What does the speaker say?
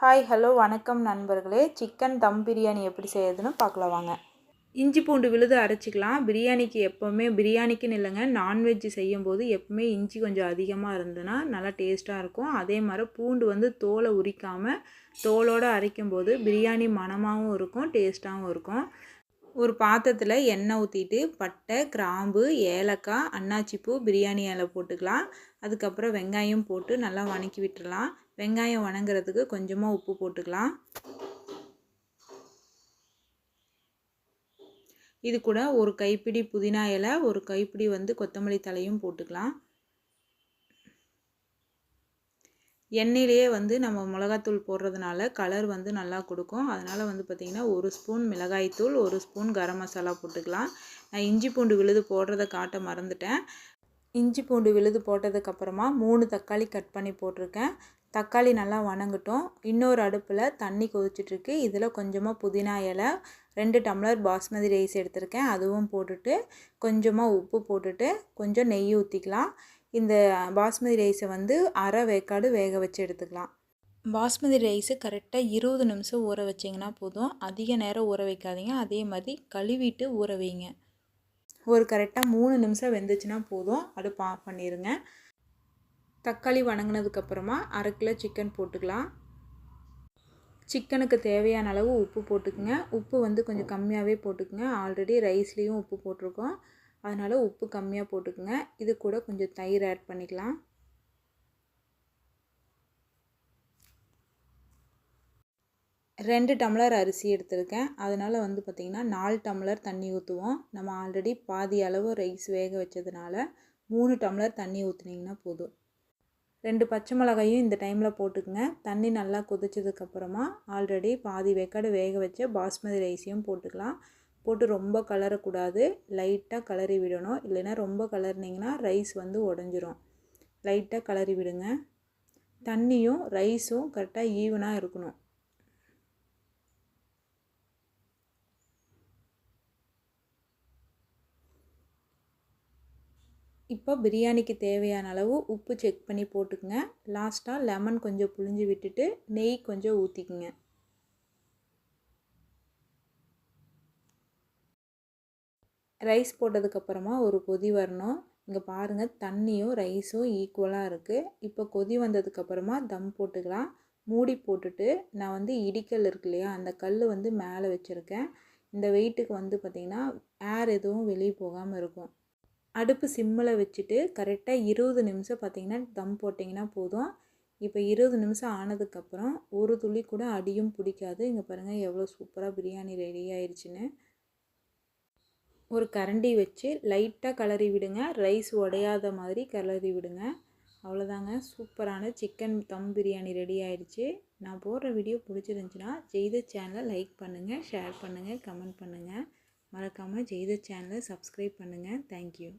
Hi hello வணக்கம் நண்பர்களே. Chicken தம் பிரியாணி எப்படி செய்யறதுன்னு பார்க்கலாம் வாங்க. இஞ்சி பூண்டு விழுது அரைச்சிக்கலாம். பிரியாணிக்கு எப்போவுமே பிரியாணிக்குன்னு இல்லைங்க, நான்வெஜ் செய்யும்போது எப்பவுமே இஞ்சி கொஞ்சம் அதிகமாக இருந்ததுன்னா நல்லா டேஸ்ட்டாக இருக்கும். அதே மாதிரி பூண்டு வந்து தோலை உரிக்காமல் தோலோடு அரைக்கும்போது பிரியாணி மணமாகவும் இருக்கும், டேஸ்ட்டாகவும் இருக்கும். ஒரு பாத்திரத்தில் எண்ணெய் ஊற்றிட்டு பட்டை, கிராம்பு, ஏலக்காய், அன்னாச்சிப்பூ, பிரியாணி இலை போட்டுக்கலாம். அதுக்கப்புறம் வெங்காயம் போட்டு நல்லா வதக்கி விட்டுடலாம். வெங்காயம் வதங்குறதுக்கு கொஞ்சமாக உப்பு போட்டுக்கலாம். இது கூட ஒரு கைப்பிடி புதினா இலை, ஒரு கைப்பிடி வந்து கொத்தமல்லி தலையும் போட்டுக்கலாம். எண்ணெயிலேயே வந்து நம்ம மிளகாத்தூள் போடுறதுனால கலர் வந்து நல்லா கொடுக்கும். அதனால் வந்து பார்த்திங்கன்னா 1 ஸ்பூன் மிளகாய்த்தூள், 1 ஸ்பூன் கரம் மசாலா போட்டுக்கலாம். நான் இஞ்சி பூண்டு விழுது போடுறத காட்ட மறந்துட்டேன். இஞ்சி பூண்டு விழுது போட்டதுக்கப்புறமா 3 தக்காளி கட் பண்ணி போட்டிருக்கேன். தக்காளி நல்லா வதங்கட்டும். இன்னொரு அடுப்பில் தண்ணி கொதிச்சிட்ருக்கு. இதில் கொஞ்சமாக புதினா இலை, 2 டம்ளர் பாஸ்மதி ரைஸ் எடுத்திருக்கேன், அதுவும் போட்டுட்டு கொஞ்சமாக உப்பு போட்டுட்டு கொஞ்சம் நெய் ஊற்றிக்கலாம். இந்த பாஸ்மதி ரைஸை வந்து அரை வேக்காடு வேக வச்சு எடுத்துக்கலாம். பாஸ்மதி ரைஸு கரெக்டாக 20 நிமிஷம் ஊற வச்சிங்கன்னா போதும். அதிக நேரம் ஊற வைக்காதீங்க. அதே மாதிரி கழுவிட்டு ஊற வைங்க. ஒரு கரெக்டாக 3 நிமிஷம் வெந்துச்சுன்னா போதும். அடுப்பு ஆஃப் பண்ணிடுங்க. தக்காளி வதங்கினதுக்கப்புறமா 1/2 கிலோ சிக்கன் போட்டுக்கலாம். சிக்கனுக்கு தேவையான அளவு உப்பு போட்டுக்குங்க. உப்பு வந்து கொஞ்சம் கம்மியாகவே போட்டுக்குங்க. ஆல்ரெடி ரைஸ்லேயும் உப்பு போட்டிருக்கோம், அதனால் உப்பு கம்மியாக போட்டுக்குங்க. இது கூட கொஞ்சம் தயிர் ஆட் பண்ணிக்கலாம். ரெண்டு டம்ளர் அரிசி எடுத்திருக்கேன், அதனால் வந்து பார்த்திங்கன்னா 4 டம்ளர் தண்ணி ஊற்றுவோம். நம்ம ஆல்ரெடி பாதி அளவு ரைஸ் வேக வச்சதுனால 3 டம்ளர் தண்ணி ஊற்றுனீங்கன்னா போதும். 2 பச்சை மிளகாயும் இந்த டைமில் போட்டுக்குங்க. தண்ணி நல்லா கொதிச்சதுக்கப்புறமா ஆல்ரெடி பாதி வேக்காடு வேக வச்ச பாஸ்மதி ரைஸையும் போட்டுக்கலாம். போட்டு ரொம்ப கலரக்கூடாது, லைட்டாக கலரி விடணும். இல்லைன்னா ரொம்ப கலர்னிங்கன்னா ரைஸ் வந்து உடஞ்சிரும். லைட்டாக கலரி விடுங்க. தண்ணியும் ரைஸும் கரெக்டாக ஈவனாக இருக்கணும். இப்போ பிரியாணிக்கு தேவையான அளவு உப்பு செக் பண்ணி போட்டுக்குங்க. லாஸ்ட்டாக லெமன் கொஞ்சம் புழிஞ்சு விட்டுட்டு நெய் கொஞ்சம் ஊற்றிக்குங்க. ரைஸ் போட்டதுக்கப்புறமா ஒரு கொதி வரணும். இங்கே பாருங்கள், தண்ணியும் ரைஸும் ஈக்குவலாக இருக்குது. இப்போ கொதி வந்ததுக்கப்புறமா தம் போட்டுக்கலாம். மூடி போட்டுட்டு நான் வந்து இடிக்கல் இருக்கு இல்லையா, அந்த கல் வந்து மேலே வச்சுருக்கேன். இந்த வெயிட்டுக்கு வந்து பார்த்திங்கன்னா ஏர் எதுவும் வெளியே போகாமல் இருக்கும். அடுப்பு சிம்மில் வச்சுட்டு கரெக்டாக 20 நிமிஷம் பார்த்திங்கன்னா தம் போட்டிங்கன்னா போதும். இப்போ 20 நிமிஷம் ஆனதுக்கப்புறம் ஒரு துளி கூட அடியும் பிடிக்காது. இங்கே பாருங்கள் எவ்வளோ சூப்பராக பிரியாணி ரெடி ஆயிடுச்சுன்னு. ஒரு கரண்டி வச்சு லைட்டாக கிளறி விடுங்க. ரைஸ் உடையாத மாதிரி கிளறி விடுங்க. அவ்வளோதாங்க, சூப்பரான சிக்கன் தம் பிரியாணி ரெடி ஆயிடுச்சு. நான் போடுற வீடியோ பிடிச்சிருந்துச்சின்னா ஜெய்த சேனலை லைக் பண்ணுங்கள், ஷேர் பண்ணுங்கள், கமெண்ட் பண்ணுங்கள். மறக்காமல் ஜெய்த சேனலை சப்ஸ்கிரைப் பண்ணுங்கள். தேங்க்யூ.